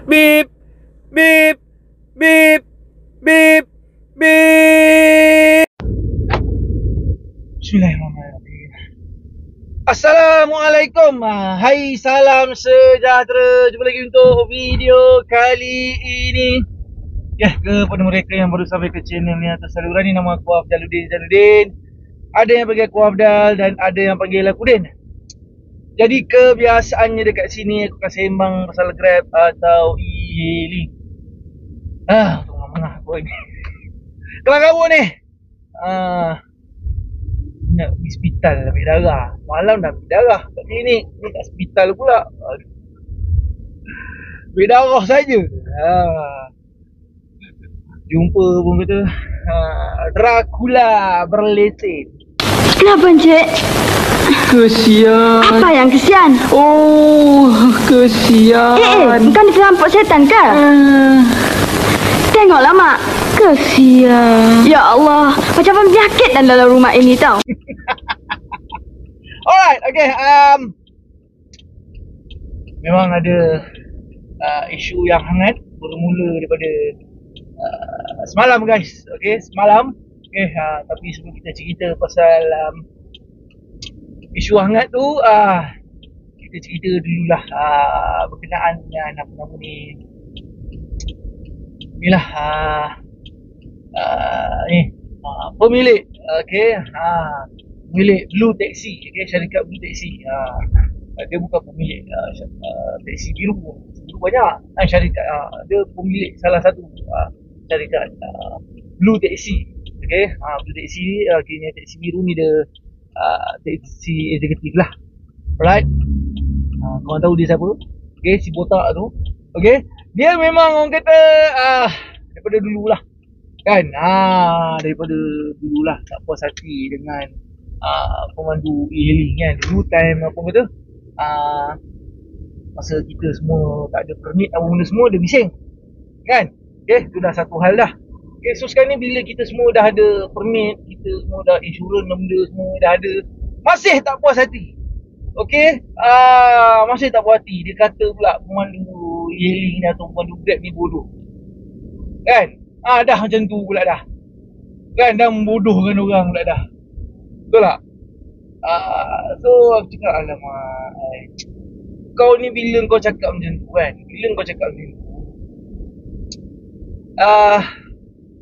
Beep, beep, beep, beep, beep. Bismillahirrahmanirrahim. Assalamualaikum. Hai, salam sejahtera. Jumpa lagi untuk video kali ini. Ya, kepada mereka yang baru sampai ke channel ni atas saluran ni, nama aku Afdaluddin. Ada yang panggil aku Afdal dan ada yang panggil aku Din. Jadi kebiasaannya dekat sini aku akan sembang pasal Grab atau e-hailing. Tengah mengah aku ni. Kelang kabut ni. Nak pergi hospital ambil darah. Malam dah ambil darah kat klinik. Ni kat hospital pula. Ambil darah saja. Jumpa pun kata Dracula berleset. Kenapa Encik? Kesian. Apa yang kesian? Oh, kesian. Bukan diterampuk setan ke? Tengoklah Mak. Kesian. Ya Allah, macam penyakit dalam rumah ini tau. Alright, okay. Memang ada isu yang hangat bermula daripada semalam guys. Okay, semalam. Okay, tapi sebelum kita cerita pasal isu hangat tu, kita cerita dululah berkenaan dengan apa nama ni. Inilah pemilik, okay, pemilik Blue Taxi, okay, syarikat Blue Taxi. Dia bukan pemilik taksi biru banyak, syarikat dia pemilik salah satu syarikat Blue Taxi. Okay, Blue Taxi, kini taksi biru ni dia taksi eksekutif lah. Alright, korang tahu dia siapa? Okay, si botak tu. Okay, dia memang orang kata daripada dulu lah kan, daripada dulu lah tak puas hati dengan pemandu e-hailing kan. Dulu time apa kata, masa kita semua tak ada permit apa benda semua, dia bising kan. Okay, tu dah satu hal dah. Okay, so sekarang ni bila kita semua dah ada permit, kita semua dah insurans benda semua dah ada, masih tak puas hati. Okay, masih tak puas hati. Dia kata pula pemandu e-hailing ni atau pemandu Grab ni bodoh kan. Dah macam tu pula dah kan, dah membodohkan orang pula dah. Betul tak? So aku cakap, alamak, kau ni bila kau cakap macam tu kan, bila kau cakap macam tu,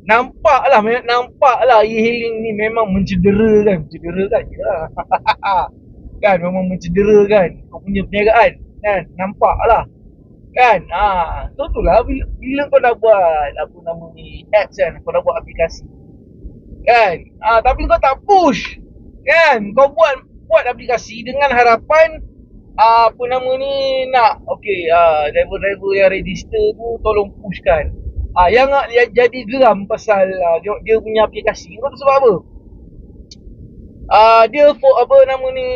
nampaklah e-hailing ni memang mencederakan yalah. Kan, memang mencederakan kau punya perniagaan kan, nampaklah kan. So tu lah, bila kau dah buat apa nama ni, apps kan, kau dah buat aplikasi kan, tapi kau tak push kan. Kau buat aplikasi dengan harapan apa nama ni, nak okay, driver-driver yang register tu tolong pushkan. Yang jadi geram pasal dia punya aplikasi kau tu sebab apa? Dia for apa nama ni,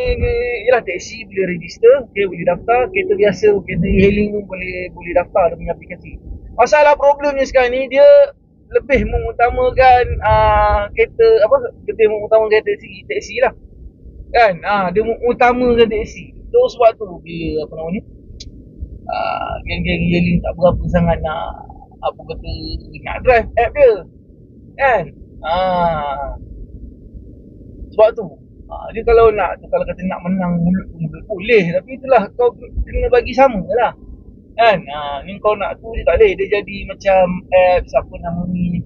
yalah taksi boleh register, okay, boleh daftar. Kereta biasa, kereta e-hailing pun boleh daftar dia punya aplikasi. Masalah problemnya sekarang ni, dia lebih mengutamakan dia mengutamakan taksi lah kan. Dia mengutamakan taksi. So sebab tu bila apa nama ni, geng-geng e-hailing tak berapa sangat nak apa kata nak drive app dia kan. Sebab tu dia kalau kata nak menang mulut boleh, tapi itulah kau kena bagi sama lah kan. Ni kau nak tu dia tak boleh, dia jadi macam apps apa nama ni,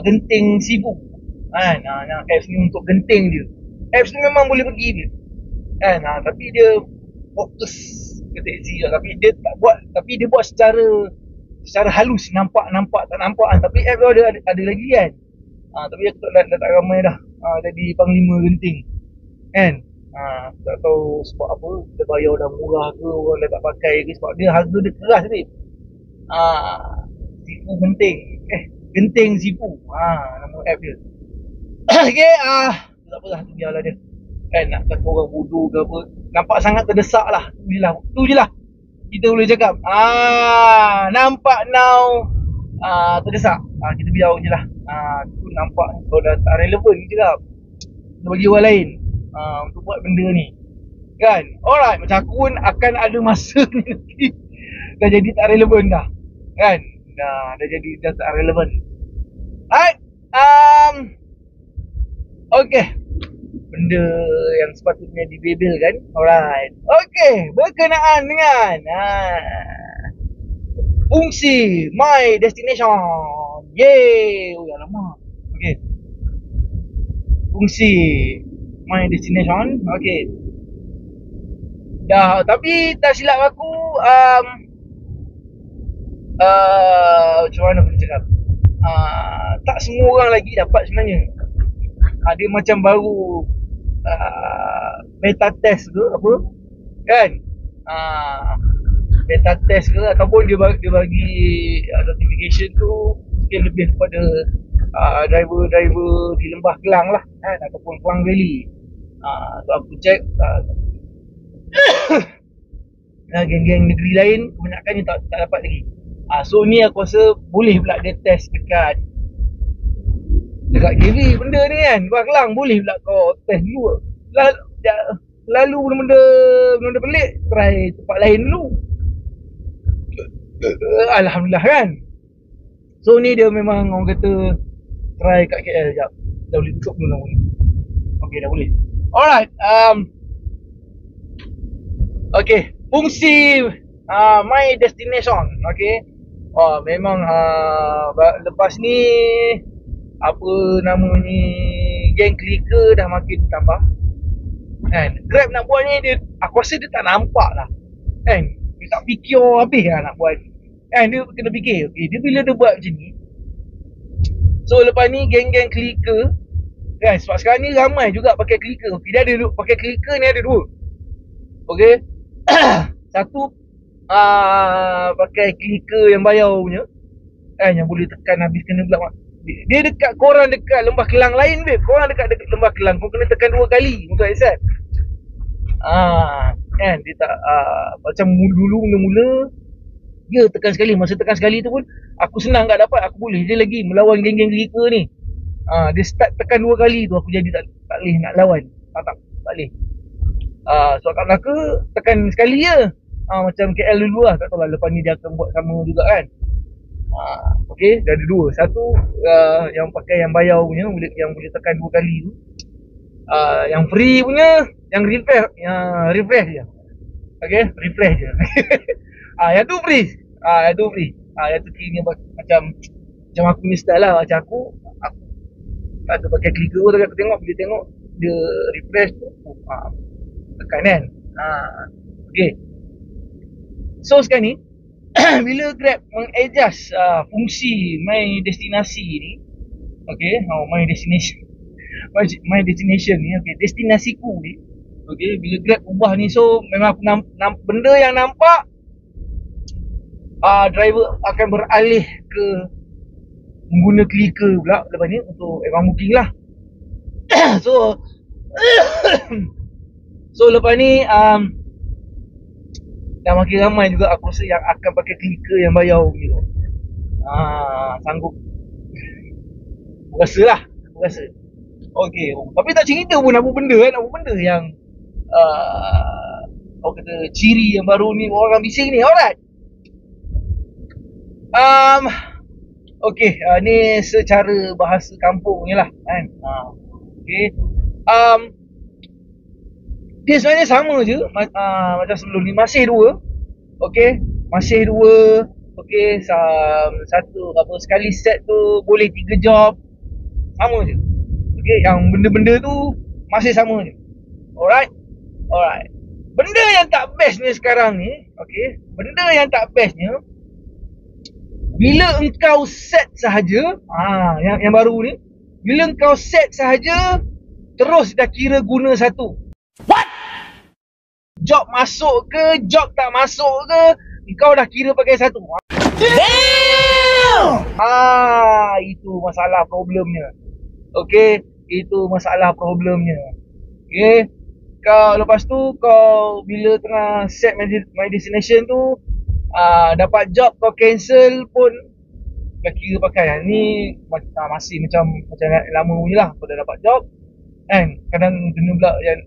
genting sibuk kan. Yang apps ni untuk genting dia. Apps ni memang boleh pergi dia kan, tapi dia fokus ke taxi lah. Tapi dia tak buat, tapi dia buat secara halus, nampak tak nampak kan. Tapi app tu ada lagi kan. Tapi aku tak ramai dah jadi panglima genting kan. Tak tahu sebab apa, kita bayar dah murah ke, orang dah tak pakai ke, sebab dia harga dia keras ni. Sipu genting, genting sipu, nama app dia. Okay, tak apa lah, tu biarlah dia kan. Nak kata orang bodoh ke apa, nampak sangat terdesak lah. Tu je lah kita boleh cakap. Nampak now terdesak, kita biar je lah. Tu nampak kau dah tak relevan je lah, kita bagi orang lain untuk buat benda ni kan. Alright, macam aku pun akan ada masa ni nanti dah jadi tak relevan dah. Kan? Dah jadi dah tak relevan. Alright. Okay. Benda yang sepatutnya dibebelkan. Alright. Okay. Berkenaan dengan fungsi My Destination. Yeay. Oh, alamak. Okay. Fungsi My Destination. Okay. Dah, tapi tak silap aku macam mana aku cakap, tak semua orang lagi dapat sebenarnya. Dia macam baru beta test ke apa kan, beta test ke ataupun dia bagi notification tu mungkin lebih kepada driver-driver di Lembah Kelang lah kan, ataupun Kelang Valley. So aku check geng-geng negeri lain kebanyakan tak dapat lagi. So ni aku rasa boleh pula dia test dekat KV benda ni kan, Lembah Kelang boleh pula kau test dulu. Lalu benda-benda pelik try tempat lain dulu. Alhamdulillah kan. So ni dia memang orang kata try kat KL sekejap. Dah boleh tutup dulu nama ni. Okay, dah boleh. Alright. Okay, fungsi My Destination. Okay. Memang lepas ni apa nama ni, geng clicker dah makin bertambah kan. Grab nak buat ni dia, aku rasa dia tak nampak lah kan, dia tak fikir habis lah nak buat kan. Dia kena fikir, okay, dia bila dia buat macam ni, so lepas ni geng-geng clicker kan, sebab sekarang ni ramai juga pakai clicker. Okay, dia ada pakai clicker ni ada dua. Okay. Satu pakai clicker yang bayar punya kan, yang boleh tekan habis kena pula. Dia dekat korang dekat Lembah Kelang lain babe. Korang dekat Lembah Kelang, kau kena tekan 2 kali untuk accept. Kan dia tak macam dulu mula-mula dia tekan sekali. Masa tekan sekali tu pun aku senang tak dapat, aku boleh je lagi melawan geng-geng clicker ni. Dia start tekan 2 kali tu aku jadi tak boleh nak lawan. Tak boleh. So kat Melaka tekan sekali je. Macam KL dulu lah, tak tahu lah lepas ni dia akan buat sama juga kan. Okay, dah ada dua. Satu yang pakai yang bayar punya, yang boleh tekan 2 kali tu. Yang free punya, yang refresh je. Okay, refresh je. Yang tu free. Yang tu free. Yang tu kini macam aku ni style lah. Macam aku tak ada pakai clicker tu, aku tengok, bila tengok dia refresh tu, tekan kan. Okay. So sekarang ni bila Grab mengadjust fungsi My Destinasi ni, okay, My Destination ni, okay, destinasiku ni, okay, bila Grab ubah ni, so memang aku benda yang nampak driver akan beralih ke mengguna clicker pula lepas ni untuk advance booking lah. So lepas ni dah makin ramai juga aku rasa yang akan pakai clicker yang bayar gitu. Sanggup. Aku rasa lah. Okay. Tapi tak cerita pun apa benda kan. Apa benda yang orang kata ciri yang baru ni orang bising ni. Alright. Okay. Ni secara bahasa kampung ni lah kan. Okay. Dia sebenarnya sama je macam sebelum ni, masih dua. Okay, masih dua. Okay, satu apa, sekali set tu boleh 3 job. Sama je. Okay, yang benda-benda tu masih sama je. Alright. Benda yang tak bestnya sekarang ni, okay, benda yang tak bestnya, bila engkau set sahaja, yang baru ni, bila engkau set sahaja terus dah kira guna satu. What? Job masuk ke, job tak masuk ke, kau dah kira pakai satu. Damn! Itu masalah problemnya. Okay, itu masalah problemnya. Okay, kau lepas tu kau bila tengah set My Destination tu, dapat job kau cancel pun dah kira pakai. Ni masih macam lama punya lah. Kau dah dapat job kan, kadang kena pula yang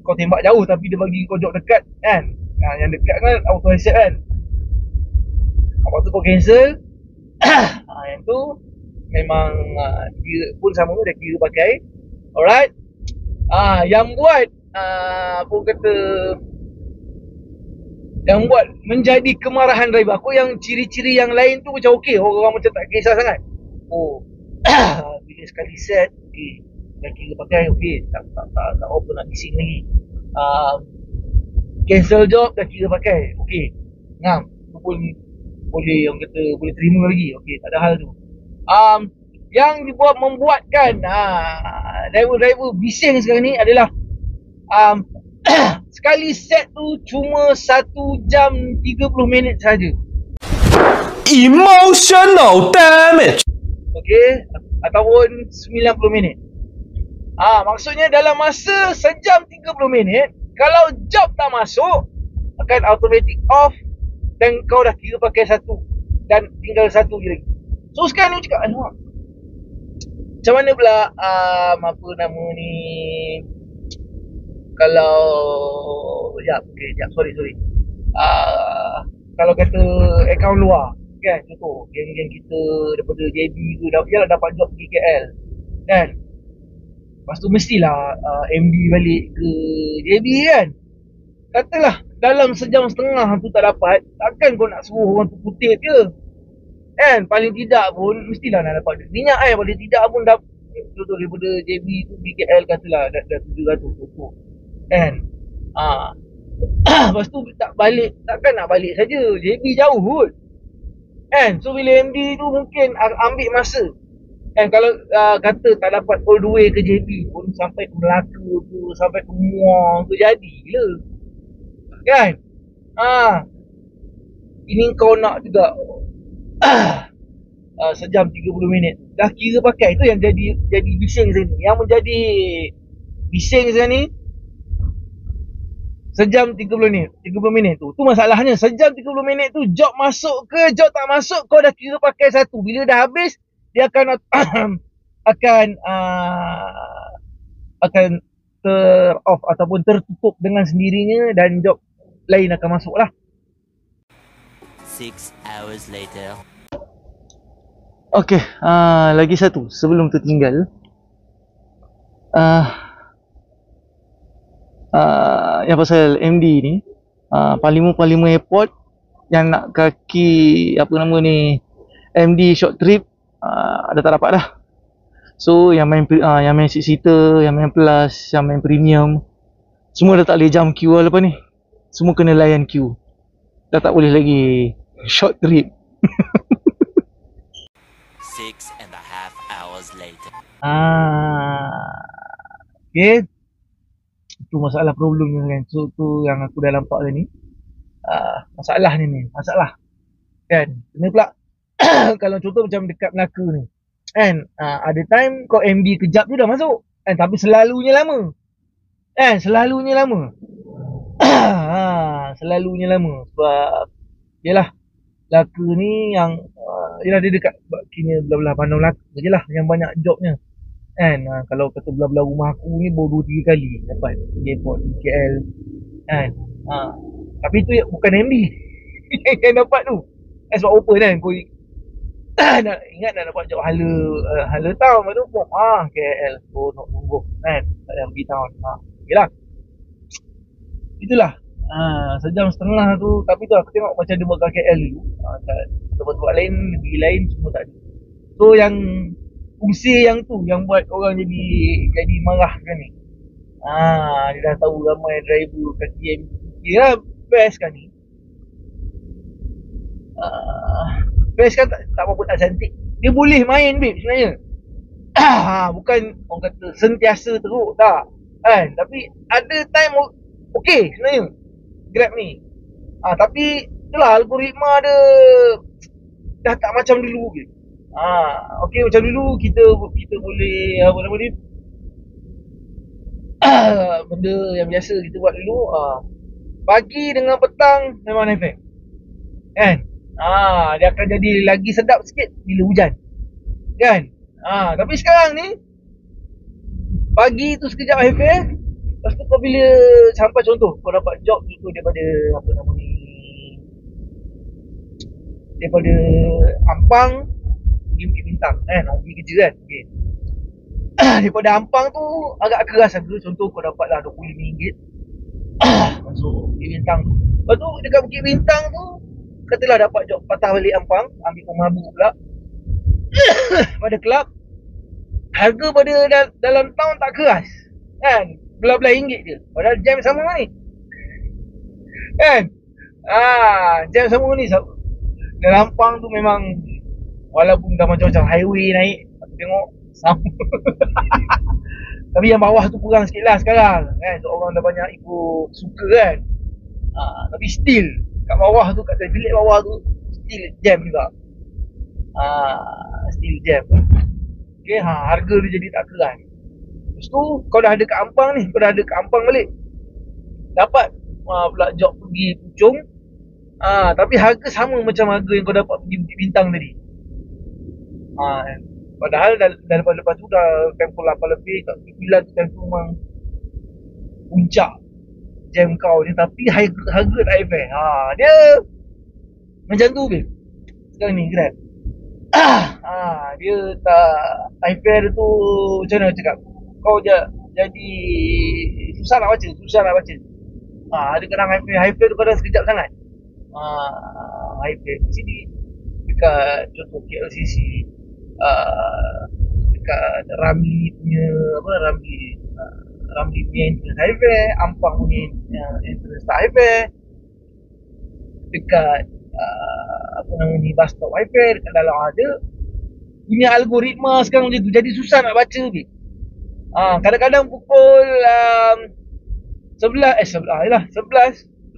kau tembak jauh tapi dia bagi kau job dekat kan. Yang dekat kan auto accept kan. tu kau cancel. Yang tu memang kira pun sama, dah kira pakai. Alright. Yang buat apa kata, yang buat menjadi kemarahan driver aku, yang ciri-ciri yang lain tu macam okey, orang macam tak kisah sangat. Bila sekali set, okey, dah kira pakai, okey, tak apa nak bising lagi. Cancel job, dah kira pakai, okey, ngam, tu pun boleh, yang kata boleh terima lagi, okey, tak ada hal tu. Yang membuatkan driver-driver bising sekarang ni adalah sekali set tu cuma 1 jam 30 minit saja. Emotional damage. Okey, ataupun 90 minit. Maksudnya dalam masa sejam 30 minit, kalau job tak masuk, akan automatic off dan kau dah kira pakai satu dan tinggal satu je lagi. So sekarang ni cakap, alamak, macam mana pula apa nama ni, kalau sorry kalau kata akaun luar kan, contoh geng-geng kita daripada JB ke, yalah dapat job pergi KL kan, lepas tu mestilah MD balik ke JB kan. Katalah dalam sejam setengah tu tak dapat, takkan kau nak suruh orang tu kutip ke kan? Paling tidak pun mestilah nak dapat minyak paling tidak pun dah, contoh daripada JB tu pergi KL katalah dah 700 contoh kan. Lepas tu tak balik, takkan nak balik saja, JB jauh pun kan. So bila MD tu mungkin ambil masa kan. Kalau kata tak dapat all the way ke JB pun, sampai ke Melaka ke, sampai ke Muar tu, jadi gila kan. Ini kau nak juga sejam 30 minit dah kira pakai. Tu yang jadi bising sekarang ni. Yang menjadi bising sekarang ni sejam 30 minit tu masalahnya. Sejam 30 minit tu job masuk ke job tak masuk, kau dah kira pakai satu. Bila dah habis, dia akan ter off ataupun tertutup dengan sendirinya dan job lain akan masuk lah. 6 hours later. Okay, lagi satu sebelum tertinggal. Yang pasal MD ni, Parlimen Airport yang nak kaki apa nama ni, MD short trip, dah tak dapat dah. So yang main 6 seater, yang main plus, yang main premium, semua dah tak boleh jam queue lah lepas ni. Semua kena layan queue. Dah tak boleh lagi short trip. 6.5 hours later. Okay, itu masalah problemnya kan. So tu yang aku dah nampak tadi. Masalah ni masalah kan. Kena pula kalau contoh macam dekat Melaka ni kan, ada time kau MD kejap tu dah masuk kan, tapi selalunya lama kan, selalunya lama. Selalunya lama sebab yalah, Melaka ni yang yalah dia dekat kini belah-belah Bandar Melaka je lah yang banyak jobnya kan. Kalau kata belah-belah rumah aku ni baru 2-3 kali dapat airport di KL kan. Tapi tu bukan MD yang dapat tu sebab open kan. Kau nak ingat nak dapat job hala town, lepas tu KL kau nak tunggu kan, tak ada pergi town. Yelah, itulah sejam setengah tu. Tapi tu aku tengok macam dia buat kat KL dulu, tempat-tempat lain, negeri lain semua tak ada. So yang fungsi yang tu yang buat orang jadi marah kan ni. Dia dah tahu ramai driver kaki MD lah. Best kan ni, best kan tak apa-apa, tak cantik. Dia boleh main babe sebenarnya. Bukan orang kata sentiasa teruk tak kan, tapi ada time okey sebenarnya Grab ni. Tapi itulah algoritma dia dah tak macam dulu ke. Okey, macam dulu kita boleh apa nama ni, benda yang biasa kita buat dulu, pagi dengan petang memang efek kan. Dia akan jadi lagi sedap sikit bila hujan kan. Tapi sekarang ni pagi tu sekejap efek, lepas tu kau bila sampai contoh kau dapat job tu daripada apa nama ni, daripada Ampang pergi Bukit Bintang kan, nak pergi kerja kan. Okay. Daripada Ampang tu agak keras harga. Contoh kau dapatlah RM25 masuk Bukit Bintang tu. Lepas tu dekat Bukit Bintang tu katalah dapat job patah balik Ampang, ambil pemabuk pula pada kelab. Harga pada dalam town tak keras kan, belah-belah ringgit je, padahal jam sama ni kan. Jam sama ni dalam Ampang tu memang walaupun dah macam-macam highway naik, aku tengok sama tapi yang bawah tu kurang sikit lah sekarang kan, so orang dah banyak ikut suka kan. Tapi still kat bawah tu, kat bilik bawah tu still jam juga. Still jam. Okay, harga dia jadi tak keras. Lepas tu kau dah ada kat Ampang ni, kau dah ada kat Ampang balik, dapat pula job pergi Puchong. Tapi harga sama macam harga yang kau dapat pergi Bukit Bintang tadi. Padahal daripada lepas tu dah tempoh 8 lebih, kat Bukit tu tempoh memang puncak jam kau ni, tapi harga tak fair. Dia macam tu babe. Sekarang ni Grab. Dia tak fair tu, macam mana cakap, kau jadi susah nak baca. Ada kadang high fair tu kadang sekejap sangat. High fair di sini dekat contoh KLCC, dekat Ramli punya Ramli punya entrance high fair, Ampang punya entrance tak high fair, dekat bus stop high fair, dekat dalam ada punya algoritma sekarang macam tu, jadi susah nak baca ni. Kadang-kadang pukul 11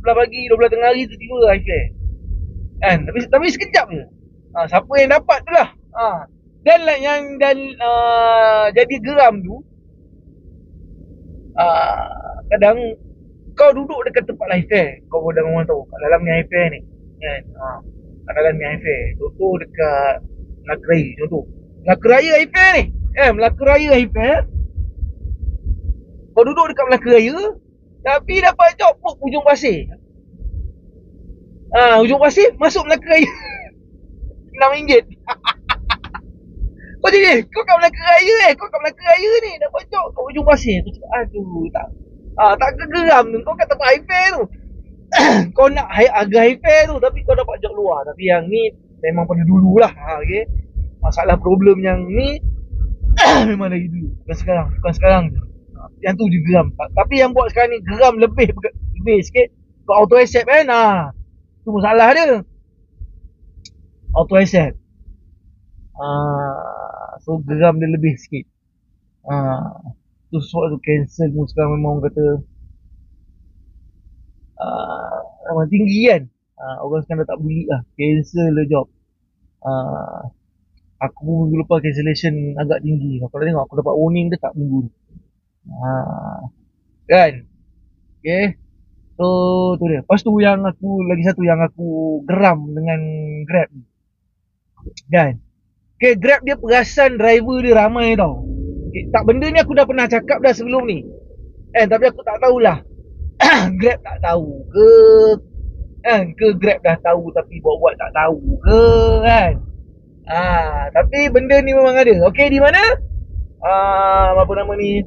pagi, 12 tengah hari tu tiba high fair kan, tapi sekejap je. Siapa yang dapat tu lah. Dan jadi geram tu, kadang kau duduk dekat tempat high fair, kau dah orang tahu kat dalam ni high fair ni kan. Kat dalam ni high fair, contoh dekat Melaka Raya, contoh Melaka Raya high fair ni Melaka Raya high fair. Kau duduk dekat Melaka Raya tapi dapat job Ujung Pasir. Ujung Pasir masuk Melaka Raya RM6. Kau jadi, kau kat Melaka Raya ni dapat job kat Ujung Pasir. Aku cakap, aduh, tak kegeram tu. Kau kat tempat high fair tu. Kau nak harga high fair tu, tapi kau dapat job luar. Tapi yang ni memang pada dululah. Okay? Masalah problem yang ni memang dari dulu. Bukan sekarang je. Yang tu je geram. Tapi yang buat sekarang ni geram lebih sikit. Kau auto accept kan. Tu masalah dia. Auto accept. So geram dia lebih sikit. Tu sebab tu cancel pun sekarang memang orang kata memang tinggi kan. Orang sekarang dah tak beli lah, cancel the job. Aku pun minggu lepas cancellation agak tinggi. Kalau tengok aku dapat warning dia tak minggu ni. Kan. Okay. So tu dia. Lepas tu yang aku, lagi satu yang aku geram dengan Grab ni kan. Okay, Grab dia perasan driver dia ramai tau. Okay, tak, benda ni aku dah pernah cakap dah sebelum ni tapi aku tak tahulah Grab tak tahu ke ke Grab dah tahu tapi buat-buat tak tahu ke kan. Tapi benda ni memang ada. Okay, di mana apa nama ni,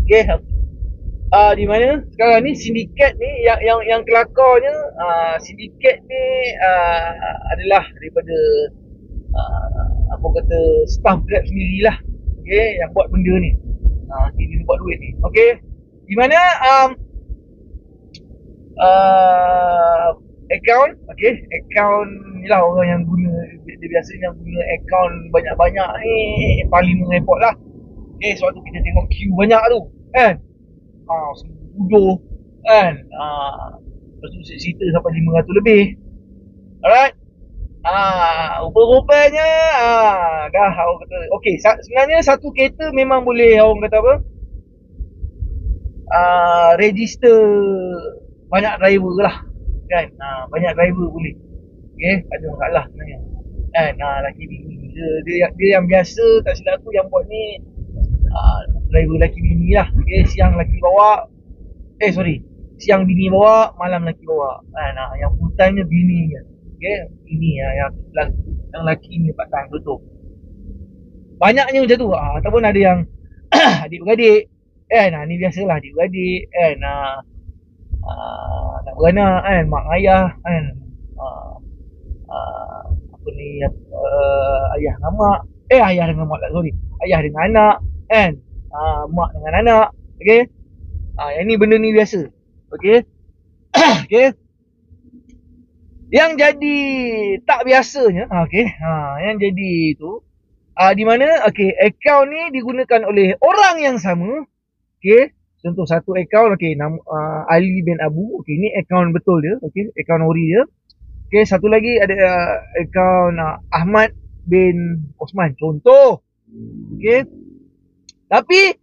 okay, di mana sekarang ni sindiket ni yang kelakarnya, sindiket ni adalah daripada apa kata staff Grab sendirilah. Okay, yang buat benda ni. Dia buat duit ni. Okay, di mana account, okay, account ni lah orang yang guna, dia biasanya guna account banyak-banyak ni paling repot lah. Okay, sebab tu kita tengok queue banyak tu kan. Bodoh kan. Lepas tu cerita sampai 500 lebih. Alright. Rupa-rupanya dah orang kata okey, sebenarnya satu kereta memang boleh orang kata apa, register banyak driver lah kan. Banyak driver boleh. Okey, ada masalah sebenarnya kan. Laki bini dia yang biasa tak silap aku yang buat ni, driver laki bini lah. Okey, siang laki bawa, siang bini bawa, malam laki bawa kan. Yang full time nya bini kan. Okay, ini yang lelaki ni part time betul. Banyaknya macam tu. Ataupun ada yang adik-beradik kan, ni biasalah adik-beradik kan, nak beranak kan, mak ayah kan, apa ni, ayah dengan mak, ayah dengan mak tak, sorry, ayah dengan anak kan, mak dengan anak. Okay, yang ni benda ni biasa. Okay. Okay, yang jadi tak biasanya, okay, yang jadi tu di mana, okay, akaun ni digunakan oleh orang yang sama. Okay, contoh satu akaun, okay, nama Ali bin Abu, okay, ni akaun betul dia, okay, akaun ori dia. Okay, satu lagi ada akaun Ahmad bin Osman, contoh. Okay, tapi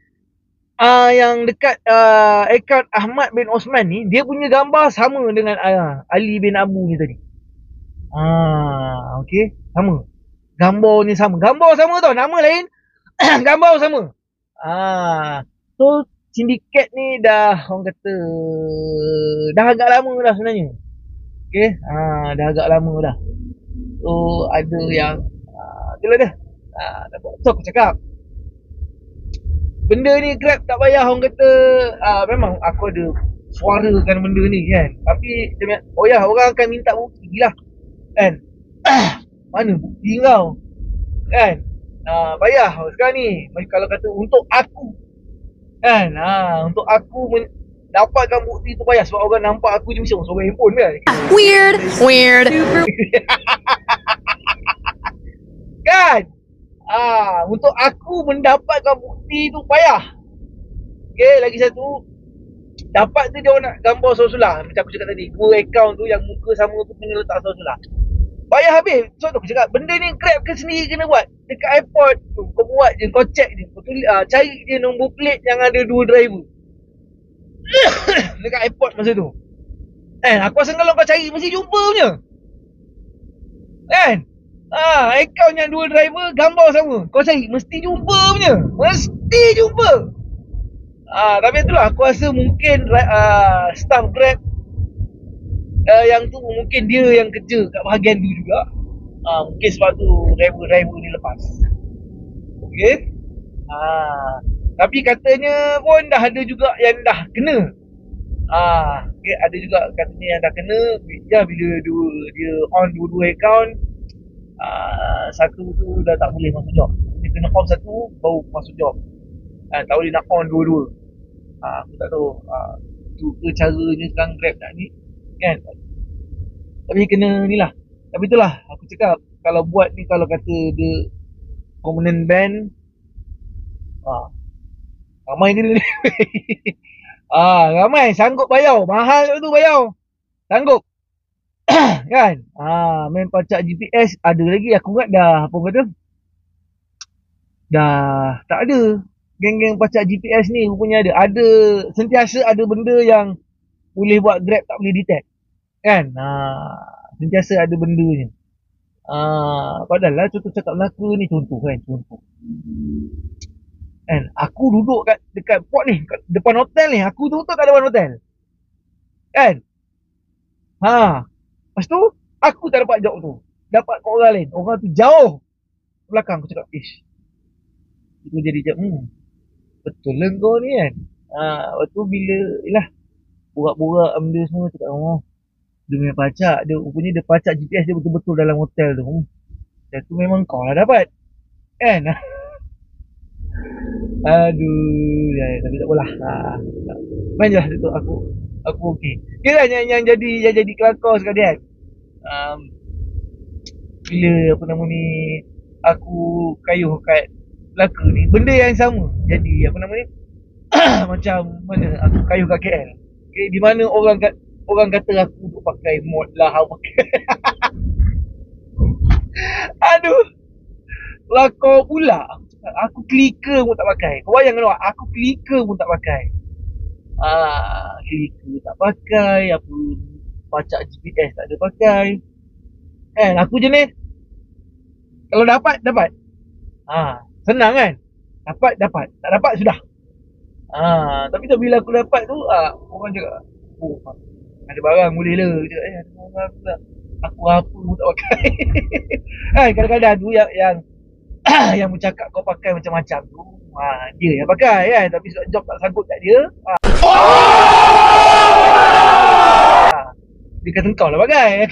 yang dekat akaun Ahmad bin Osman ni, dia punya gambar sama dengan Ali bin Abu ni tadi. Okay, sama. Gambar ni sama. Gambar sama tau, nama lain. Gambar sama. So, sindiket ni dah, orang kata, dah agak lama dah sebenarnya. Okay, dah agak lama dah. So, ada yang, itulah dah. So, aku cakap, benda ni Grab tak payah orang kata, memang aku ada suarakan benda ni kan, tapi orang akan minta bukti lah kan. Mana bukti kau kan, payah sekarang ni. Kalau kata untuk aku kan, untuk aku dapatkan bukti tu payah, sebab orang nampak aku je macam seorang handphone kan. Weird Kan, untuk aku mendapatkan bukti tu payah. Okay, lagi satu, dapat tu dia orang nak gambar Rasulullah. Macam aku cakap tadi, 2 akaun tu yang muka sama tu kena letak Rasulullah. Payah habis. So aku cakap, benda ni Grab ke sendiri kena buat. Dekat airport tu, kau buat je, kau check je, kau cari je nombor plate yang ada 2 driver. Dekat airport masa tu. Aku rasa kalau kau cari mesti jumpa punya. Kan? Akaun yang 2 driver, gambar sama, kau cari mesti jumpa punya. Mesti jumpa. Tapi itulah, aku rasa mungkin staff Grab yang tu mungkin dia yang kerja kat bahagian tu juga. Mungkin sebab tu driver-driver ni lepas. Okay. Tapi katanya pun dah ada juga yang dah kena. Okay, ada juga katanya yang dah kena. Ya, bila dia on dua-dua akaun, satu tu dah tak boleh masuk job. Dia kena off satu baru masuk job. Tak boleh nak on dua-dua. Aku tak tahu tu ke caranya sekarang Grab nak ni kan. Tapi kena ni lah. Tapi itulah aku cakap, kalau buat ni, kalau kata dia permanent ban, ramai kena ni. Ramai sanggup bayar. Mahal tu bayar, sanggup. Kan. Main pacak GPS. Ada lagi aku ingat dah, apa kata, dah tak ada. Geng-geng pacak GPS ni rupanya ada sentiasa ada benda yang boleh buat Grab tak boleh detect kan. Sentiasa ada bendanya. Padahal lah, contoh cakap Melaka ni, contoh kan, aku duduk dekat port ni, kat depan hotel ni, aku tutup kat depan hotel kan. Lepas tu aku tak dapat job tu, dapat kat orang lain, orang tu jauh belakang. Aku cakap, itu jadi betul lah kau ni kan. Lepas tu bila borak-borak benda semua, cakap dia punya pacak, dia rupanya dia pacak GPS dia betul-betul dalam hotel tu. Dan tu memang kau lah dapat kan. Aduh, tapi tak apalah. Main je lah tu, aku okey. Kira yang jadi kelakar sekalian. Bila apa nama ni, aku kayuh kat Melaka ni, benda yang sama jadi, apa nama ni, macam mana aku kayuh kat KL. Okay, di mana orang kata aku duk pakai mod lah, aduh, lakor pula. Aku clicker pun tak pakai. Kau bayangkan tak, aku clicker pun tak pakai. Clicker tak pakai, apa pacak GPS tak ada pakai. Aku jenis kalau dapat. Senang kan? Dapat, tak dapat sudah. Tapi bila aku dapat tu, orang cakap, ada barang boleh lah. Ada barang pula. Aku apa pun tak pakai. Kadang-kadang tu yang yang bercakap kau pakai macam-macam tu, dia yang pakai kan. Tapi sebab job tak sanggup kat dia, dia kata kau lah pakai.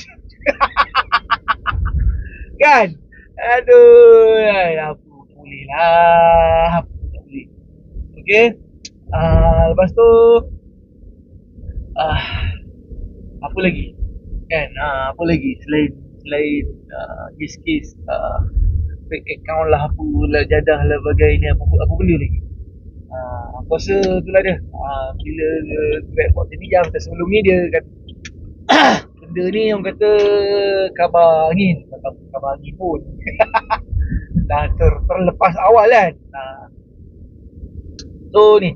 Kan? Aduh, apa boleh lah. Apa tak boleh. Okay. Lepas tu, apa lagi? Kan? Apa lagi selain kes-kes fake account lah, apa lah, jadah lah, bagai ni, apa benda lagi. Aku rasa itulah dia. Bila Grab buat ni jam sebelum ni dia kata benda ni orang kata khabar angin. Khabar angin pun dah terlepas awal kan. So ni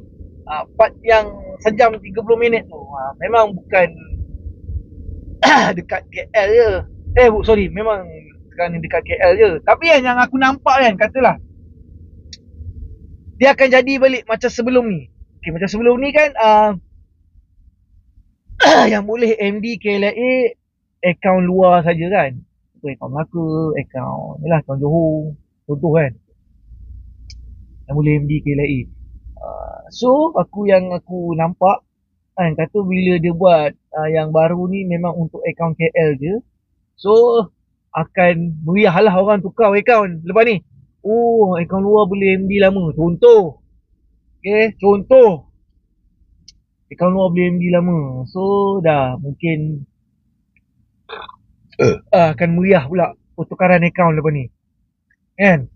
part yang sejam 30 minit tu memang bukan dekat KL je. Sorry, memang sekarang ni dekat KL je. Tapi kan yang aku nampak kan, katalah dia akan jadi balik macam sebelum ni. Okay, macam sebelum ni kan yang boleh MD KLIA akaun luar saja kan. Akaun Melaka, akaun Johor, contoh kan, yang boleh MD KLIA. So aku nampak kan, kata bila dia buat yang baru ni memang untuk akaun KL je. So akan meriah lah orang tukar akaun lepas ni. Akaun luar boleh MD lama. Contoh. Okay, contoh. Akaun luar boleh MD lama. So dah mungkin akan meriah pula pertukaran akaun lepas ni. Kan?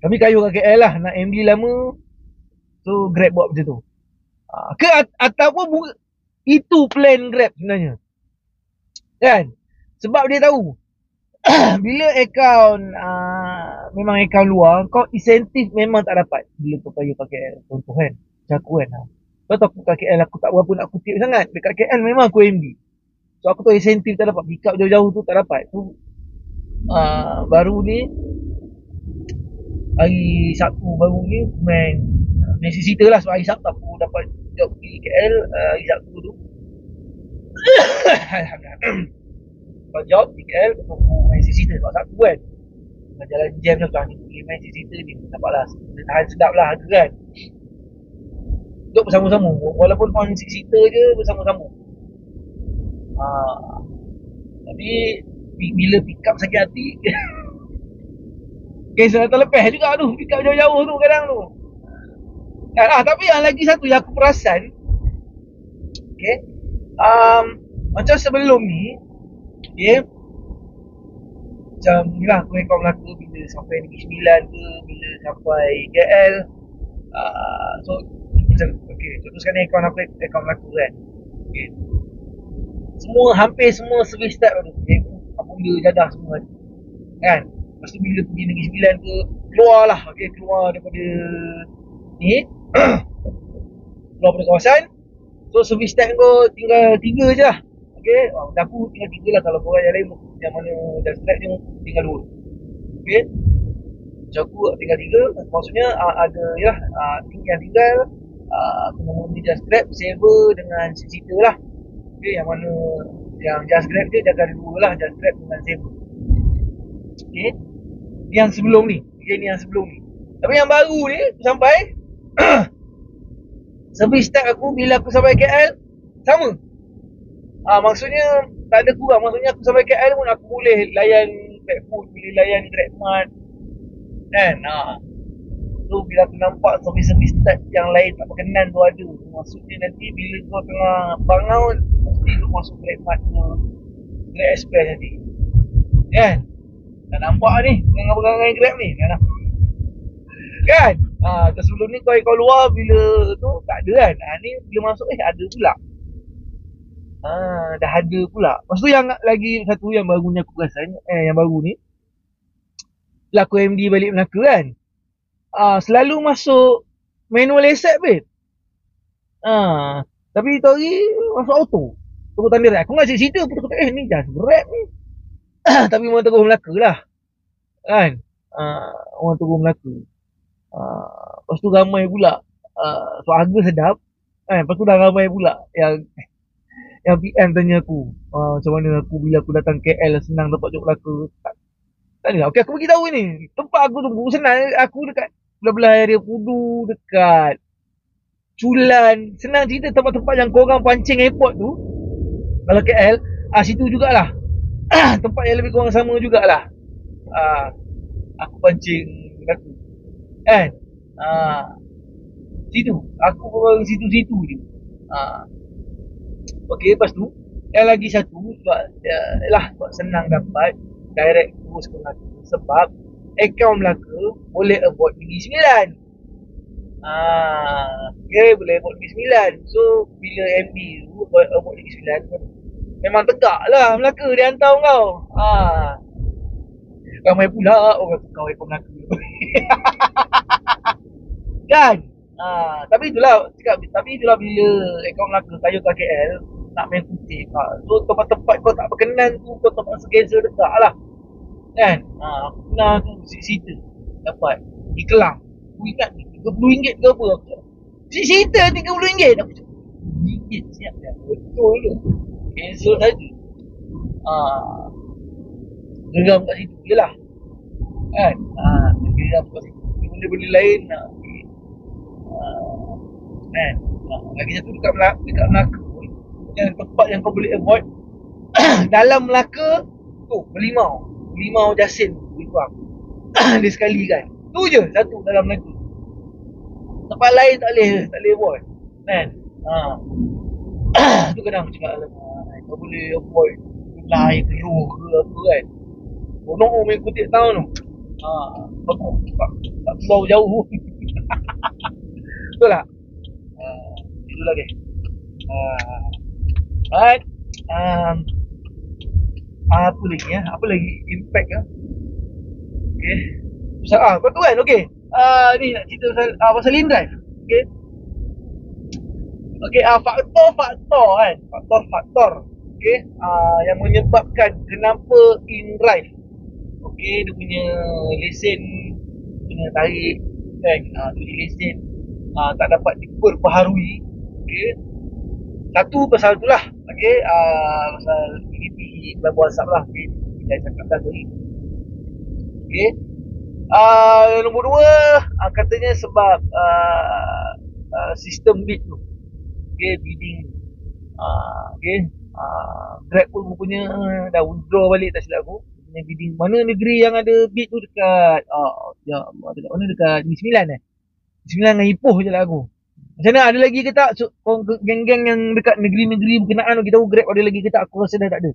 Kami kayu kat KL lah nak MD lama. So Grab buat macam tu. Ataupun itu plan Grab sebenarnya. Kan? Sebab dia tahu bila akaun memang akaun luar, kau insentif memang tak dapat bila kau kayu kat KL. Contoh kan, macam aku kan, lepas tu aku kat KL, aku tak berapa nak kutip sangat. Dekat KL memang aku MD, so aku tahu insentif tak dapat. Pick up jauh-jauh tu tak dapat. Tu baru ni hari Sabtu baru ni main cerita lah. Sebab hari Sabtu aku dapat job di KL. Hari Sabtu tu dapat job di KL, aku main cerita sebab Sabtu kan, jalan jam tu ni pergi main cerita ni, nampaklah tahan sedap lah harga kan. Duduk bersama-sama, walaupun on cerita je bersama-sama. Tapi bila pick up sakit hati. Cancel datang lepas juga tu, pick up jauh-jauh tu kadang tu. Tapi yang lagi satu yang aku perasan, okay, macam sebelum ni, okay, macam ni lah aku akaun Melaka bila sampai Negeri Sembilan ke, bila sampai KL. So macam, okay, contoh sekarang ni akaun Melaka kan, okay, hampir semua service type tu, okay, apabila jadah semua kan. Lepas tu bila pergi Negeri Sembilan ke, keluar lah, okay, keluar daripada ni keluar pada kawasan. So service type kau tinggal 3 je lah. Okay, aku tinggal 3 lah. Kalau korang yang lain yang mana just grab je tinggal 2. Okay, macam aku tinggal 3. Maksudnya ada je lah, yang tinggal aku mengundi just grab, saver dengan cerita lah. Okay, yang mana yang just grab je jaga 2 lah, just grab dengan saver. Okay, yang sebelum ni. Okay, ni yang sebelum ni. Tapi yang baru ni sampai service type aku bila aku sampai KL sama. Maksudnya tak ada kurang. Maksudnya aku sampai KL pun aku boleh layan GrabFood, boleh layan GrabMart kan. So bila aku nampak service type yang lain tak berkenan tu ada, maksudnya nanti bila kau tengah bangun mesti kau masuk GrabMart ke Grab Express nanti kan. Tak nampak ni perangai-perangai Grab ni kan. Sebelum ni kau luar bila tu tak ada kan. Ni bila masuk ada pula. Dah ada pula. Lepas tu yang lagi satu yang baru ni aku perasan, yang baru ni bila aku MD balik Melaka kan, selalu masuk manual accept babe. Tapi tu hari masuk auto, tunggu tanda red. Aku ngasih cerita pun aku tak ni just Grab ni. Tapi orang terus Melaka lah kan. Orang terus Melaka. Lepas tu ramai pula, so harga sedap kan. Lepas tu dah ramai pula Yang PM tanya aku, macam mana aku bila aku datang KL senang dapat job Melaka. Tak ada. Okey, aku bagi tahu ni. Tempat aku tu senang. Aku dekat belah-belah area Pudu, dekat Culan. Senang cerita tempat-tempat yang korang pancing airport tu. Kalau KL, situ jugalah. Tempat yang lebih kurang sama jugalah. Aku pancing aku. Kan? Situ. Aku orang situ-situ je. Okey, lepas tu yang lagi satu sebab sebab senang dapat direct terus ke Melaka sebab akaun Melaka boleh avoid Negeri Sembilan. Okay, boleh avoid Negeri Sembilan. So bila MB tu avoid Negeri Sembilan, memang tegak lah Melaka dia hantar kau. Ramai pula orang tukar akaun Melaka. Kan? Tapi itulah bila akaun Melaka tayo ke KL nak main kutip. So tempat-tempat kau tak berkenan tu kau terpaksa cancel dekat lah. Kan? Aku pernah tu situ dapat di Kelang. Aku ingat ni RM30 ke apa. Cerita RM30. Aku cakap RM30 siap dah. Betul ke? Cancel saja. Geram kat situ je lah. Kan? Geram kat situ. Benda-benda lain kan? Lagi satu dekat Melaka yang tempat yang kau boleh avoid dalam Melaka tu Limau Jasin lebih kurang. Dia sekali kan tu je satu dalam Melaka. Tempat lain tak boleh avoid kan. Tu kadang aku cakap kau boleh avoid lain keluar ke apa kan. Bonok main kutip tahun tu tak keluar jauh. Betul tak? Itu lagi. Alright. Apa lagi impact ke? Okay. Kau tu kan? Okay. Ni nak cerita pasal lean drive. Okay. Okay, faktor kan. Faktor. Okay. Yang menyebabkan kenapa in drive. Okay, dia punya lesen kena tarik kan. Dia lesen tak dapat diperbaharui. Okay. Satu pasal tu lah. Okay. Pasal EVP Kelabu Asap lah. Okay. Kita cakap dah tadi. Okay. Nombor dua, katanya sebab sistem bid tu. Okay, bidding. Okay. Grab pun punya dah withdraw balik tak silap aku. Punya bidding. Mana negeri yang ada bid tu dekat ya Allah, dekat mana, dekat Negeri Sembilan Negeri Sembilan dengan Ipoh je lah aku. Macam mana, ada lagi ke tak geng-geng yang dekat negeri-negeri berkenaan kita tahu Grab ada lagi ke tak? Aku rasa dah tak ada.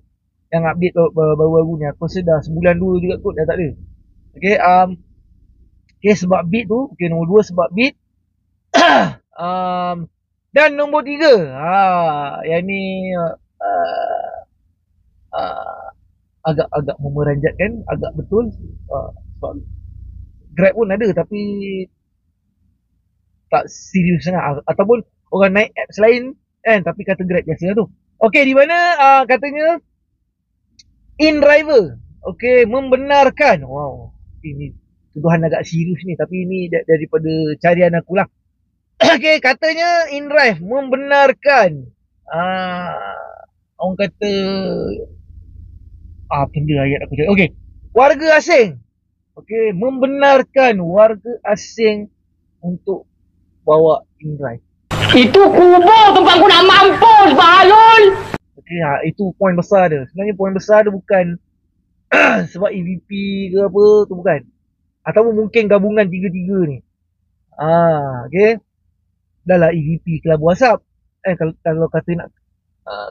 Yang update baru-baru ni aku rasa dah sebulan dua juga kot dah tak ada. Okay, okay, sebab bid tu. Okay, nombor dua sebab bid. Dan nombor tiga, yang ni agak memeranjatkan, agak betul. Sebab Grab pun ada tapi tak serius sangat, ataupun orang naik apps lain kan tapi kata Grab biasa tu. Okey, di mana katanya in-driver membenarkan. Wow, ini tuduhan agak serius ni tapi ini daripada carian aku lah. Okey, katanya in-drive membenarkan orang kata benda ayat aku cakap. Okey, warga asing membenarkan warga asing untuk bawa in-drive. Itu kubur tempat aku nak mampus, Bahalul. Okay, itu poin besar dia. Sebenarnya poin besar dia bukan sebab EVP ke apa tu, bukan. Ataupun mungkin gabungan tiga-tiga ni. Okay. Dah lah EVP Kelabu Asap. Kalau kata nak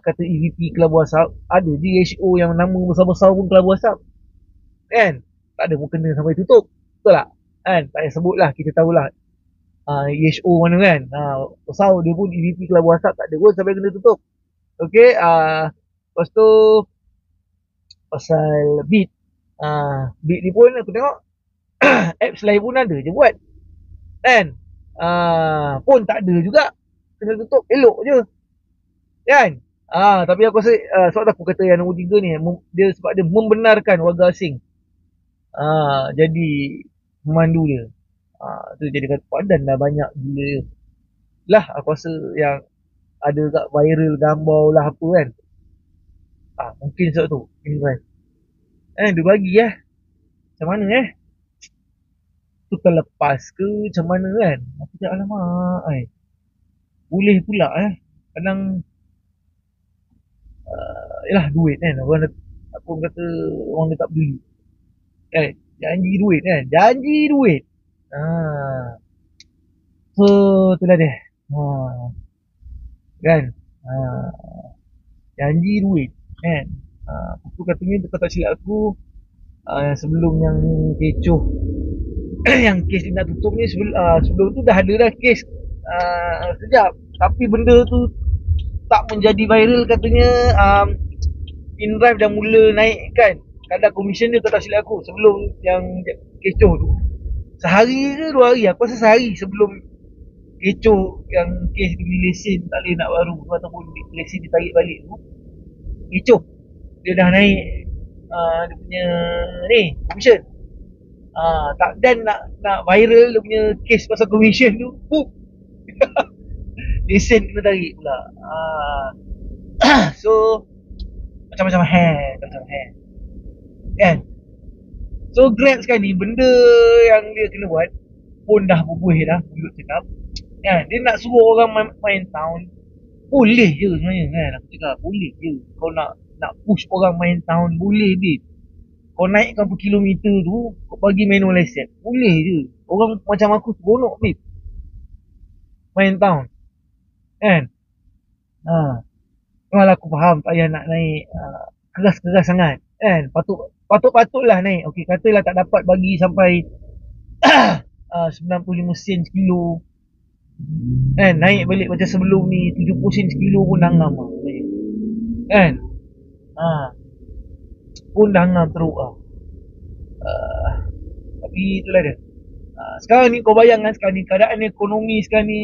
kata EVP Kelabu Asap, ada je HO yang nama besar-besar pun Kelabu Asap. Kan? Tak ada pun kena sampai tutup. Betul tak? Kan? Tak payah sebut lah, kita tahulah. EHO mana kan. Besar dia pun EVP Kelabu Asap tak ada pun sampai kena tutup. Okay. Lepas tu pasal bid. Bid ni pun aku tengok apps lain pun ada je buat. Kan? Pun tak ada juga. Kena tutup. Elok je. Kan? Tapi aku rasa sebab aku kata yang nombor 3 ni dia sebab dia membenarkan warga asing jadi pemandu dia. Tu jadi kata padan dah banyak gila lah. Aku rasa yang ada kat viral gambar lah apa kan. Mungkin sebab tu InDrive. Dia bagi macam mana tu terlepas ke macam mana kan. Aku cakap alamak boleh pula kadang yalah duit kan, aku kata orang dia tak beli janji duit so itulah dia kan. Janji duit kan. Aku katanya kau tak silap aku sebelum yang kecoh yang kes dia nak tutup ni, sebelum tu dah ada dah kes sekejap, tapi benda tu tak menjadi viral katanya. InDrive dah mula naik kan kadar komisen dia, kau tak silap aku, sebelum yang kecoh tu. Sehari ke 2 hari, aku rasa sehari sebelum kecoh yang kes dia beli lesen tak boleh nak baru ataupun lesen ditarik balik tu, kecoh dia dah naik dia punya ni komisen. Tak dan nak viral dia punya kes pasal komisen tu, lesen kena tarik pula. So macam-macam kan. So Grab sekarang ni benda yang dia kena buat pun dah berbuih dah, mulut cakap kan. Dia nak suruh orang main town, boleh je sebenarnya kan. Aku cakap boleh je. Kau nak push orang main town, boleh je. Kau naikkan per kilometer tu, kau bagi manual asset, boleh je. Orang macam aku seronok ni main town kan. Kalau aku faham tak payah nak naik keras-keras sangat kan. Patut-patutlah naik. Okey, katalah tak dapat bagi sampai 95 sen sekilo kan, naik balik macam sebelum ni 70 sen sekilo pun dah ngam kan. Pun dah ngam teruk tapi itulah dia. Sekarang ni kau bayangkan sekarang ni keadaan ekonomi sekarang ni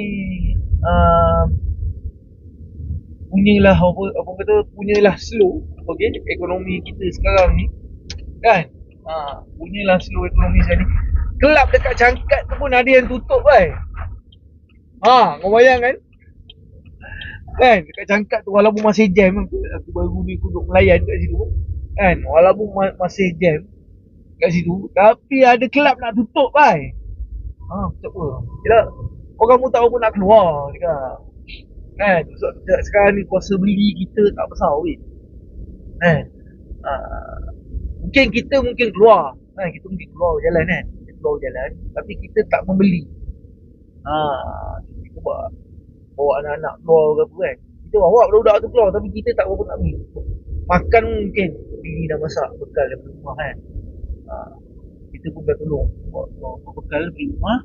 punyalah slow. Okey, ekonomi kita sekarang ni kan. Punyalah slow ekonomi sekarang ni. Kelab dekat Cangkat tu pun ada yang tutup kau bayangkan kan, dekat Cangkat tu walaupun masih jam. Aku baru ni duduk melayan kat situ kan, walaupun masih jam kat situ, tapi ada kelab nak tutup macam apa yelah, orang pun tak apa nak keluar dekat kan. Sekarang ni kuasa beli kita tak besar kan. Mungkin keluar kan, kita mungkin keluar jalan tapi kita tak membeli. Kita bawa anak-anak keluar ke apa kan, kita bawa budak-budak tu keluar tapi kita tak apa nak beli. Makan mungkin bini dah masak bekal daripada rumah kan. Kita pun dah tolong bawa bekal pergi rumah.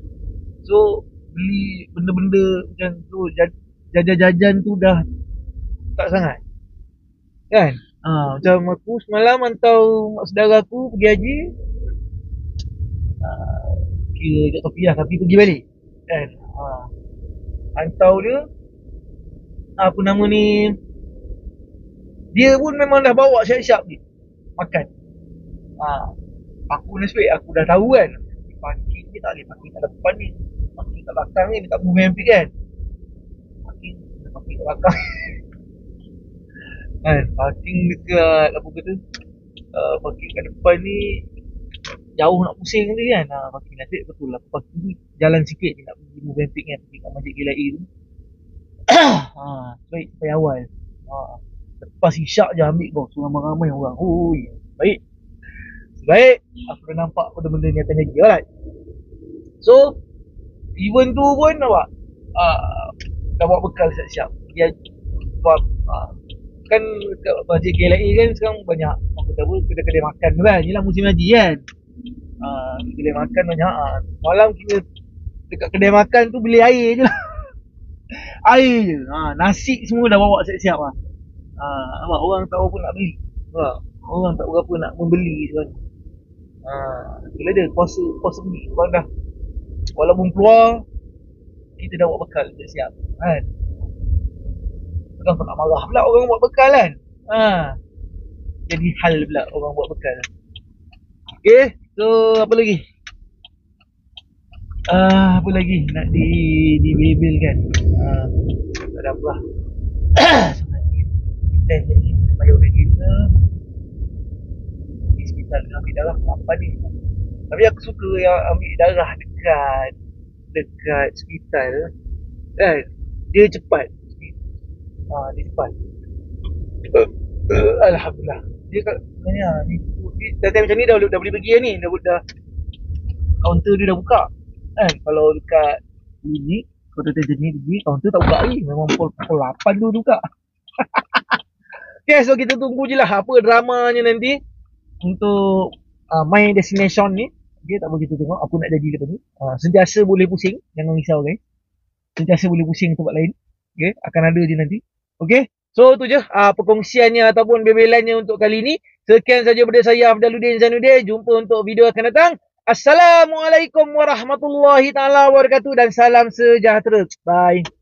So beli benda-benda macam tu, jajan-jajan tu dah tak sangat kan. Macam aku semalam hantar mak saudara aku pergi haji, kira kat Topiah tapi pergi balik kan. Hantar dia apa nama ni, dia pun memang dah bawa siap-siap ni makan. Aku nasib aku dah tahu kan, parking ni tak boleh parking kat depan ni, parking kat belakang ni dekat Bumi kan. Parking kat belakang kan, parking dekat apa kata, parking kat depan ni jauh nak pusing nanti kan. Parking nasib betul lah, parking ni jalan sikit je nak pergi Bumi kan, pergi kat Masjid Gila'i tu. Baik sampai awal. Lepas isyak je ambil kau, so ramai-ramai orang. Baik aku dah nampak benda-benda ni akan jadi. Alright, so event tu pun nampak dah bawa bekal siap-siap dia. Sebab kan kat Masjid GLA kan sekarang banyak orang kata apa, kedai-kedai makan tu kan. Yelah musim haji kan, kedai makan banyak. Malam kita dekat kedai makan tu beli air je lah. Air je, nasi semua dah bawa siap-siap nampak orang tak apa nak beli, orang tak berapa nak membeli sekarang. Bila dia puasa beli orang dah, walaupun keluar kita dah bawa bekal siap kan. Sekarang kau nak marah pula orang buat bekal kan. Jadi hal pula orang buat bekal. Okay, so apa lagi nak dibebel kan. Tak ada apa lah. Dan jadi bayar duit kita di hospital dengan ambil darah apa ni. Tapi aku suka yang ambil darah dekat hospital kan. Dia cepat. Dia cepat. Alhamdulillah. Dia kat ni dah time macam ni dah boleh pergi ni. Dah kaunter dia dah buka. Kan kalau dekat klinik kalau dia ni pergi kaunter tak buka lagi. Memang pukul 8 tu buka. Okay, so kita tunggu je lah apa dramanya nanti untuk My Destination ni. Okay, tak apa kita tengok apa nak jadi lepas ni. Sentiasa boleh pusing, jangan risau guys. Sentiasa boleh pusing tempat lain. Okay, akan ada je nanti. Okay, so tu je perkongsiannya ataupun bebelannya untuk kali ni. Sekian saja daripada saya Afdaluddin Zainuddin. Jumpa untuk video akan datang. Assalamualaikum warahmatullahi taala wabarakatuh dan salam sejahtera. Bye.